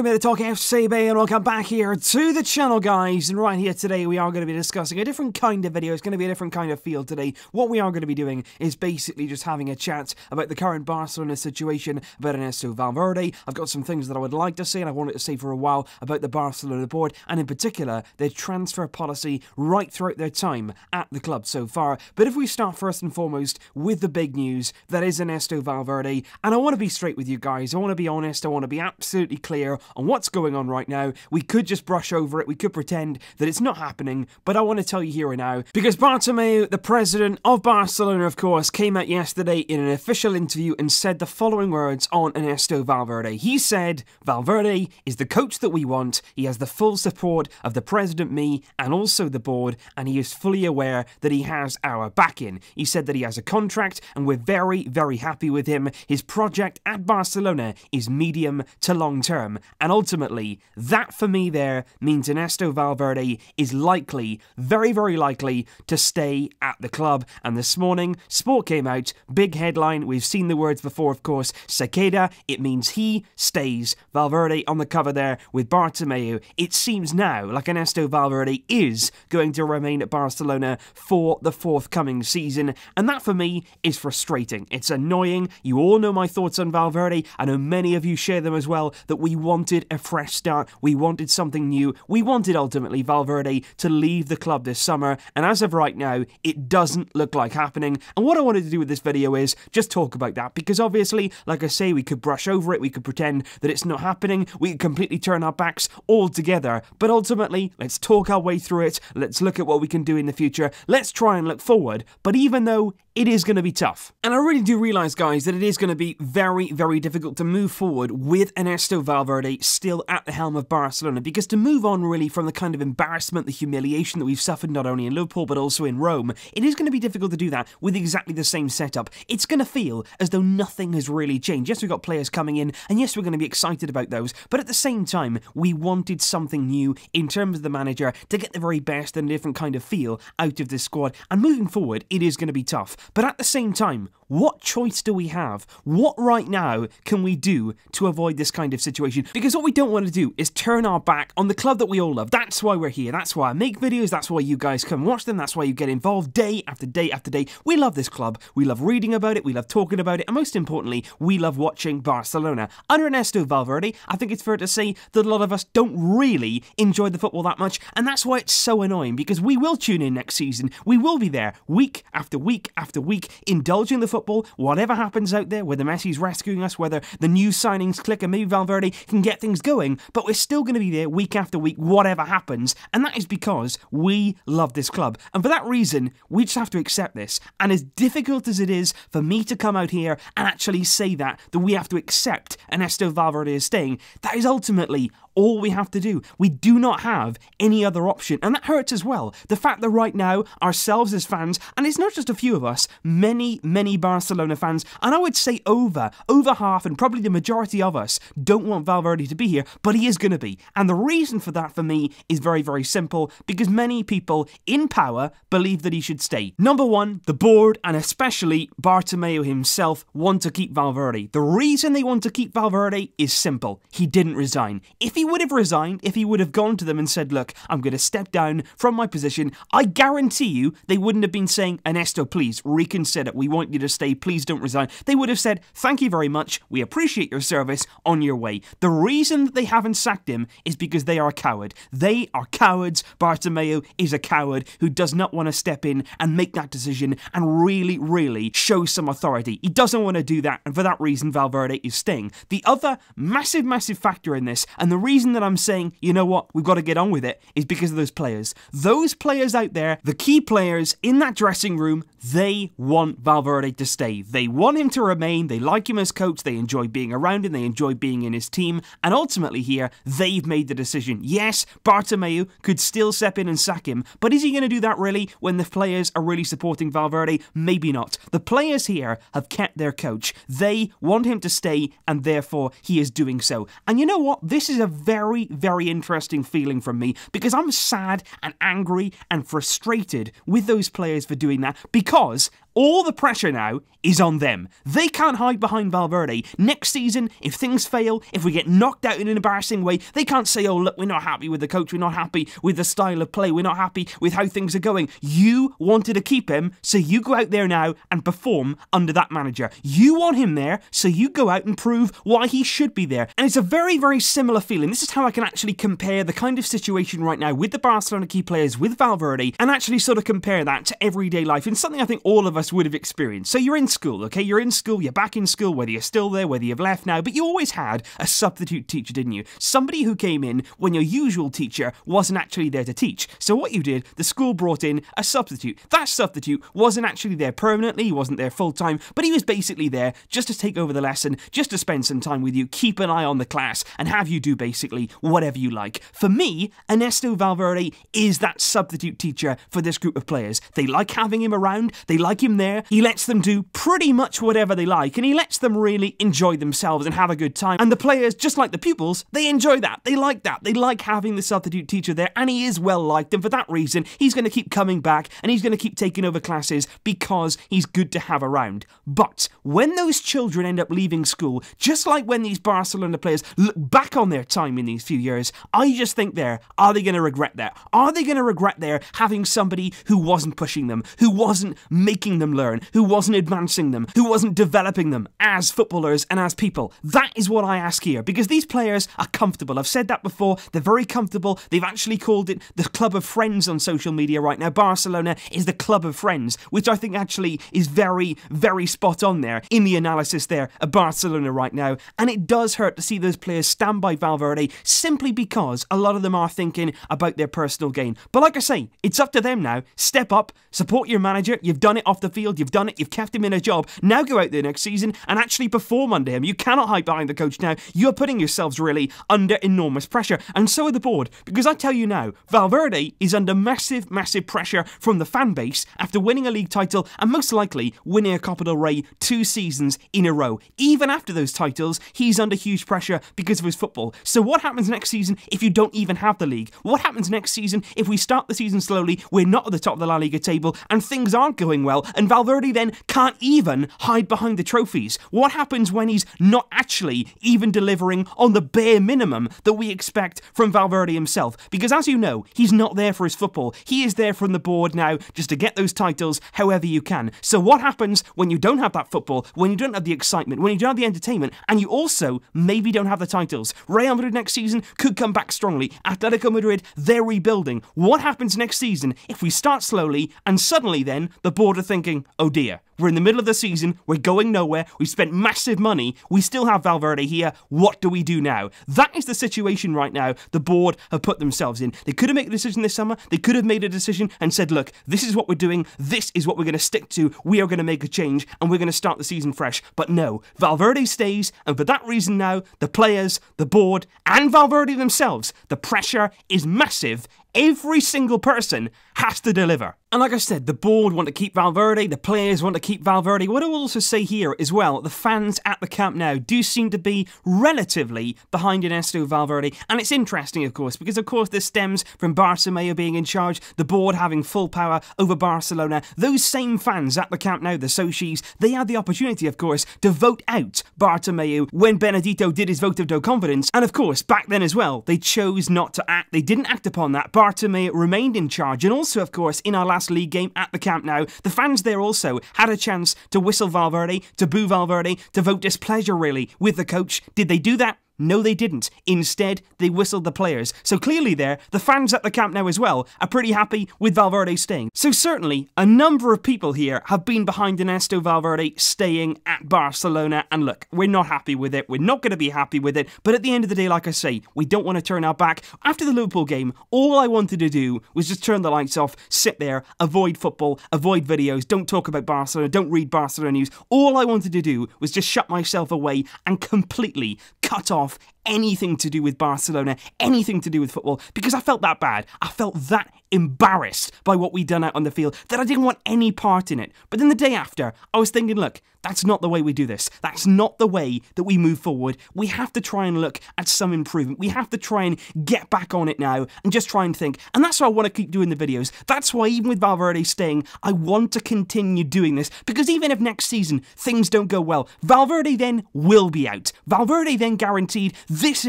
Welcome to TalkFCB and welcome back here to the channel, guys. And right here today we are going to be discussing a different kind of video. It's going to be a different kind of feel today. What we are going to be doing is basically just having a chat about the current Barcelona situation, about Ernesto Valverde. I've got some things that I would like to say and I wanted to say for a while about the Barcelona board, and in particular their transfer policy right throughout their time at the club so far. But if we start first and foremost with the big news, that is Ernesto Valverde, and I want to be straight with you guys. I want to be honest. I want to be absolutely clear on what's going on right now. We could just brush over it, we could pretend that it's not happening, but I want to tell you here and now, because Bartomeu, the president of Barcelona, of course, came out yesterday in an official interview and said the following words on Ernesto Valverde. He said, "Valverde is the coach that we want, he has the full support of the president, me, and also the board, and he is fully aware that he has our backing." He said that he has a contract, and we're very, very happy with him. His project at Barcelona is medium to long term. And ultimately, that for me there means Ernesto Valverde is likely, very, very likely, to stay at the club. And this morning, Sport came out, big headline, we've seen the words before, of course, se queda, it means he stays. Valverde on the cover there with Bartomeu. It seems now like Ernesto Valverde is going to remain at Barcelona for the forthcoming season. And that for me is frustrating. It's annoying. You all know my thoughts on Valverde. I know many of you share them as well, that we wanted a fresh start, we wanted something new, we wanted ultimately Valverde to leave the club this summer, and as of right now, it doesn't look like happening. And what I wanted to do with this video is just talk about that, because obviously, like I say, we could brush over it, we could pretend that it's not happening, we could completely turn our backs altogether, but ultimately, let's talk our way through it, let's look at what we can do in the future, let's try and look forward, but even though it is going to be tough. And I really do realise, guys, that it is going to be very, very difficult to move forward with Ernesto Valverde still at the helm of Barcelona, because to move on really from the kind of embarrassment, the humiliation that we've suffered not only in Liverpool but also in Rome, it is going to be difficult to do that with exactly the same setup. It's going to feel as though nothing has really changed. Yes, we've got players coming in, and yes, we're going to be excited about those, but at the same time, we wanted something new in terms of the manager to get the very best and a different kind of feel out of this squad, and moving forward, it is going to be tough. But at the same time, what choice do we have? What right now can we do to avoid this kind of situation? Because what we don't want to do is turn our back on the club that we all love. That's why we're here. That's why I make videos. That's why you guys come watch them. That's why you get involved day after day after day. We love this club. We love reading about it. We love talking about it. And most importantly, we love watching Barcelona. Under Ernesto Valverde, I think it's fair to say that a lot of us don't really enjoy the football that much. And that's why it's so annoying, because we will tune in next season. We will be there week after week after week, indulging the football, whatever happens out there, whether Messi's rescuing us, whether the new signings click and maybe Valverde can get things going, but we're still going to be there week after week, whatever happens, and that is because we love this club. And for that reason, we just have to accept this. And as difficult as it is for me to come out here and actually say that we have to accept Ernesto Valverde is staying, that is ultimately all we have to do. We do not have any other option, and that hurts as well. The fact that right now, ourselves as fans, and it's not just a few of us, many Barcelona fans, and I would say over half, and probably the majority of us, don't want Valverde to be here, but he is going to be. And the reason for that for me is very, very simple, because many people in power believe that he should stay. Number one, the board, and especially Bartomeu himself, want to keep Valverde. The reason they want to keep Valverde is simple. He didn't resign. If he would have resigned, if he would have gone to them and said, "Look, I'm going to step down from my position," I guarantee you they wouldn't have been saying, "Ernesto, please reconsider. We want you to stay. Please don't resign." They would have said, "Thank you very much. We appreciate your service. On your way." The reason that they haven't sacked him is because they are a coward. They are cowards. Bartomeu is a coward who does not want to step in and make that decision and really show some authority. He doesn't want to do that, and for that reason, Valverde is staying. The other massive factor in this, and the reason that I'm saying, you know what, we've got to get on with it, is because of those players. Those players out there, the key players in that dressing room, they want Valverde to stay. They want him to remain. They like him as coach. They enjoy being around him. They enjoy being in his team. And ultimately here, they've made the decision. Yes, Bartomeu could still step in and sack him, but is he going to do that really when the players are really supporting Valverde? Maybe not. The players here have kept their coach. They want him to stay, and therefore he is doing so. And you know what? This is a very, very interesting feeling from me, because I'm sad and angry and frustrated with those players for doing that, because all the pressure now is on them. They can't hide behind Valverde. Next season, if things fail, if we get knocked out in an embarrassing way, they can't say, oh, look, we're not happy with the coach, we're not happy with the style of play, we're not happy with how things are going. You wanted to keep him, so you go out there now and perform under that manager. You want him there, so you go out and prove why he should be there. And it's a very, very similar feeling. This is how I can actually compare the kind of situation right now with the Barcelona key players, with Valverde, and actually sort of compare that to everyday life in something I think all of us would have experienced. So you're in school, okay? You're in school, you're back in school, whether you're still there, whether you've left now, but you always had a substitute teacher, didn't you? Somebody who came in when your usual teacher wasn't actually there to teach. So what you did, the school brought in a substitute. That substitute wasn't actually there permanently, he wasn't there full time, but he was basically there just to take over the lesson, just to spend some time with you, keep an eye on the class, and have you do basically whatever you like. For me, Ernesto Valverde is that substitute teacher for this group of players. They like having him around, they like him there, he lets them do pretty much whatever they like, and he lets them really enjoy themselves and have a good time. And the players, just like the pupils, they enjoy that, they like having the substitute teacher there, and he is well liked, and for that reason, he's going to keep coming back, and he's going to keep taking over classes because he's good to have around. But when those children end up leaving school, just like when these Barcelona players look back on their time in these few years, I just think are they going to regret that? Are they going to regret having somebody who wasn't pushing them, who wasn't making them learn, who wasn't advancing them, who wasn't developing them as footballers and as people? That is what I ask here, because these players are comfortable. I've said that before, they're very comfortable. They've actually called it the club of friends on social media right now. Barcelona is the club of friends, which I think actually is very, very spot on there in the analysis there of Barcelona right now. And it does hurt to see those players stand by Valverde simply because a lot of them are thinking about their personal gain. But like I say, it's up to them now. Step up, support your manager. You've done it off the field, you've done it, you've kept him in a job. Now go out there next season and actually perform under him. You cannot hide behind the coach now. You're putting yourselves really under enormous pressure, and so are the board, because I tell you now, Valverde is under massive, massive pressure from the fan base after winning a league title and most likely winning a Copa del Rey 2 seasons in a row. Even after those titles, he's under huge pressure because of his football. So what happens next season if you don't even have the league? What happens next season if we start the season slowly, we're not at the top of the La Liga table, and things aren't going well, and Valverde then can't even hide behind the trophies? What happens when he's not actually even delivering on the bare minimum that we expect from Valverde himself? Because as you know, he's not there for his football. He is there from the board now just to get those titles however you can. So what happens when you don't have that football, when you don't have the excitement, when you don't have the entertainment, and you also maybe don't have the titles? Real Madrid next season could come back strongly. Atletico Madrid, they're rebuilding. What happens next season if we start slowly and suddenly then the board are thinking, oh dear, we're in the middle of the season, we're going nowhere, we've spent massive money, we still have Valverde here, what do we do now? That is the situation right now the board have put themselves in. They could have made a decision this summer, they could have made a decision and said, look, this is what we're doing, this is what we're going to stick to, we are going to make a change, and we're going to start the season fresh. But no, Valverde stays, and for that reason now, the players, the board, and Valverde themselves, the pressure is massive. Every single person has to deliver. And like I said, the board want to keep Valverde, the players want to keep Valverde. What I will also say here as well, the fans at the Camp Nou do seem to be relatively behind Ernesto Valverde. And it's interesting, of course, because of course this stems from Bartomeu being in charge, the board having full power over Barcelona. Those same fans at the Camp Nou, the Socis, they had the opportunity, of course, to vote out Bartomeu when Benedito did his vote of no confidence. And of course, back then as well, they chose not to act. They didn't act upon that. Bartomeu remained in charge. And also, of course, in our last league game at the Camp Nou, the fans there also had a chance to whistle Valverde, to boo Valverde, to vote displeasure really with the coach. Did they do that? No, they didn't. Instead, they whistled the players. So clearly there, the fans at the Camp Nou as well are pretty happy with Valverde staying. So certainly, a number of people here have been behind Ernesto Valverde staying at Barcelona. And look, we're not happy with it. We're not going to be happy with it. But at the end of the day, like I say, we don't want to turn our back. After the Liverpool game, all I wanted to do was just turn the lights off, sit there, avoid football, avoid videos, don't talk about Barcelona, don't read Barcelona news. All I wanted to do was just shut myself away and completely cut off anything to do with Barcelona, anything to do with football, because I felt that bad. I felt that embarrassed by what we'd done out on the field, that I didn't want any part in it. But then the day after, I was thinking, look, that's not the way we do this. That's not the way that we move forward. We have to try and look at some improvement. We have to try and get back on it now and just try and think. And that's why I want to keep doing the videos. That's why even with Valverde staying, I want to continue doing this, because even if next season things don't go well, Valverde then will be out. Valverde then guaranteed this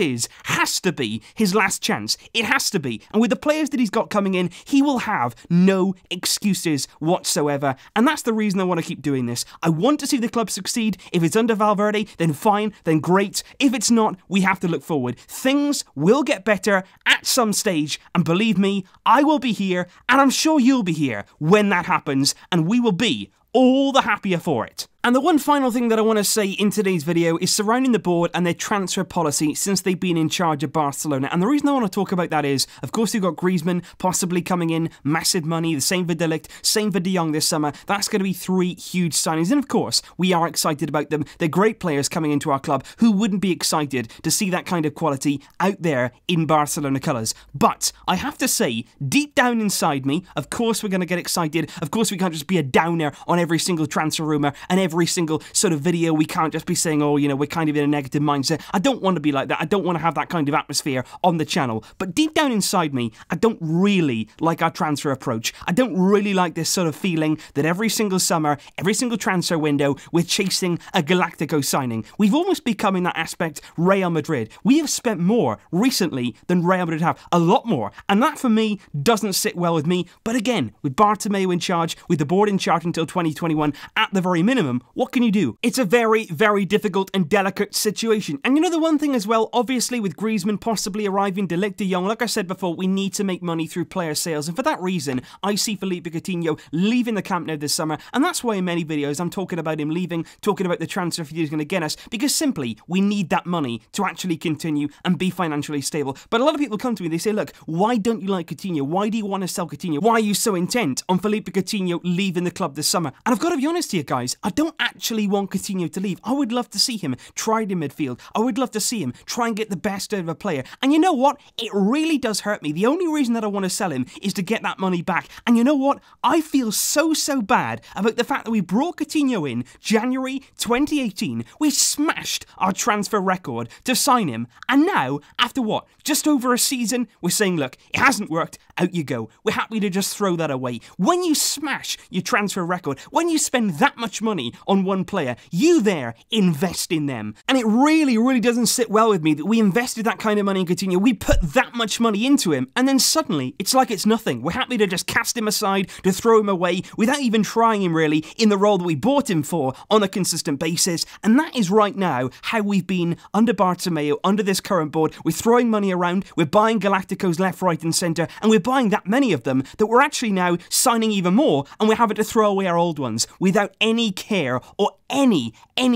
has to be his last chance. It has to be. And with the players that he's got coming in, he will have no excuses whatsoever. And that's the reason I want to keep doing this. I want to see the club succeed. If it's under Valverde, then fine, then great. If it's not, we have to look forward. Things will get better at some stage, and believe me, I will be here, and I'm sure you'll be here when that happens, and we will be all the happier for it. And the one final thing that I want to say in today's video is surrounding the board and their transfer policy since they've been in charge of Barcelona. And the reason I want to talk about that is, of course, you've got Griezmann possibly coming in, massive money, the same for De Ligt, same for De Jong this summer. That's going to be 3 huge signings. And of course, we are excited about them. They're great players coming into our club. Who wouldn't be excited to see that kind of quality out there in Barcelona colours? But I have to say, deep down inside me, of course we're going to get excited. Of course we can't just be a downer on every single transfer rumour and every single sort of video. We can't just be saying, oh, you know, we're kind of in a negative mindset. I don't want to be like that. I don't want to have that kind of atmosphere on the channel. But deep down inside me, I don't really like our transfer approach. I don't really like this sort of feeling that every single summer, every single transfer window, we're chasing a Galactico signing. We've almost become, in that aspect, Real Madrid. We have spent more recently than Real Madrid have. A lot more. And that, for me, doesn't sit well with me. But again, with Bartomeu in charge, with the board in charge until 2021, at the very minimum, what can you do? It's a very, very difficult and delicate situation. And you know the one thing as well, obviously with Griezmann possibly arriving, De Ligt, De Jong, like I said before, we need to make money through player sales. And for that reason, I see Philippe Coutinho leaving the Camp Nou this summer. And that's why in many videos I'm talking about him leaving, talking about the transfer fee he's going to get us, because simply we need that money to actually continue and be financially stable. But a lot of people come to me, they say, look, why don't you like Coutinho? Why do you want to sell Coutinho? Why are you so intent on Philippe Coutinho leaving the club this summer? And I've got to be honest here, guys, I don't actually want Coutinho to leave. I would love to see him tried in midfield. I would love to see him try and get the best out of a player. And you know what? It really does hurt me. The only reason that I want to sell him is to get that money back. And you know what? I feel so bad about the fact that we brought Coutinho in January 2018. We smashed our transfer record to sign him. And now, after what? Just over a season, we're saying, look, it hasn't worked. Out you go. We're happy to just throw that away. When you smash your transfer record, when you spend that much money on one player, you there invest in them. And it really doesn't sit well with me that we invested that kind of money in Coutinho. We put that much money into him, and then suddenly it's like it's nothing. We're happy to just cast him aside, to throw him away, without even trying him really in the role that we bought him for on a consistent basis. And that is right now how we've been under Bartomeu, under this current board. We're throwing money around, we're buying Galacticos left, right and centre, and we're buying that many of them that we're actually now signing even more, and we're having to throw away our old ones without any care or any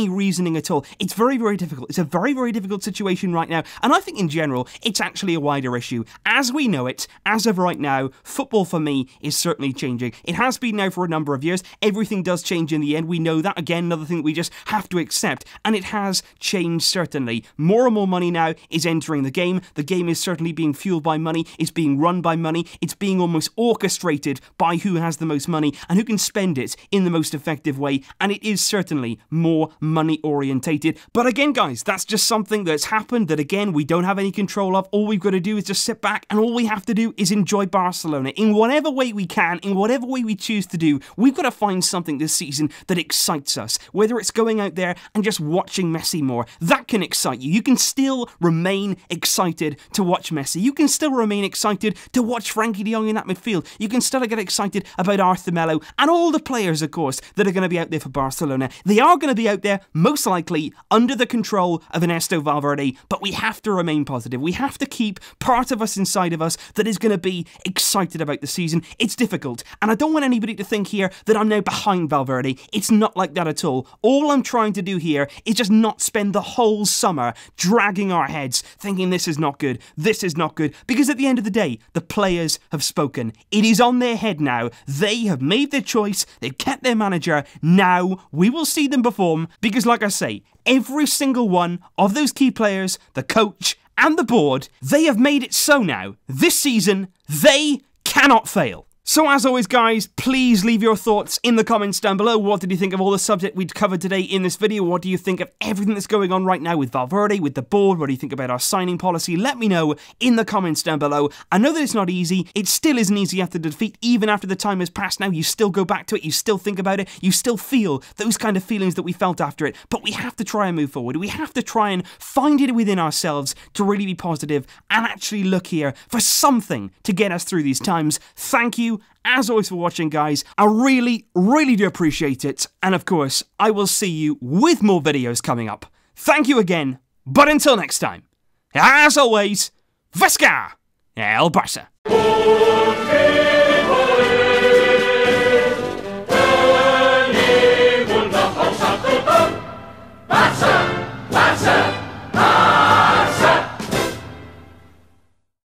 reasoning at all. It's very difficult. It's a very difficult situation right now, and I think in general it's actually a wider issue. As we know it, as of right now, football for me is certainly changing. It has been now for a number of years. Everything does change in the end. We know that. Again, another thing that we just have to accept, and it has changed certainly. More and more money now is entering the game. The game is certainly being fueled by money. It's being run by money. It's being almost orchestrated by who has the most money and who can spend it in the most effective way, and it is certainly more money orientated. But again, guys, that's just something that's happened that, again, we don't have any control of. All we've got to do is just sit back, and all we have to do is enjoy Barcelona in whatever way we can, in whatever way we choose to do. We've got to find something this season that excites us, whether it's going out there and just watching Messi more. That can excite you. You can still remain excited to watch Messi. You can still remain excited to watch Frankie de Jong in that midfield. You can still get excited about Arthur Melo and all the players, of course, that are going to be out there for Barcelona. They are going to be out there, most likely, under the control of Ernesto Valverde, but we have to remain positive. We have to keep part of us inside of us that is going to be excited about the season. It's difficult, and I don't want anybody to think here that I'm now behind Valverde. It's not like that at all. All I'm trying to do here is just not spend the whole summer dragging our heads, thinking this is not good, because at the end of the day, the players have spoken. It is on their head now. They have made their choice. They've kept their manager. Now know we will see them perform because, like I say, every single one of those key players, the coach and the board, they have made it so now, this season, they cannot fail. So as always, guys, please leave your thoughts in the comments down below. What did you think of all the subject we'd covered today in this video? What do you think of everything that's going on right now with Valverde, with the board? What do you think about our signing policy? Let me know in the comments down below. I know that it's not easy. It still isn't easy after the defeat. Even after the time has passed now, you still go back to it. You still think about it. You still feel those kind of feelings that we felt after it. But we have to try and move forward. We have to try and find it within ourselves to really be positive and actually look here for something to get us through these times. Thank you, as always, for watching, guys. I really, really do appreciate it. And of course, I will see you with more videos coming up. Thank you again. But until next time, as always, Visca el Barça.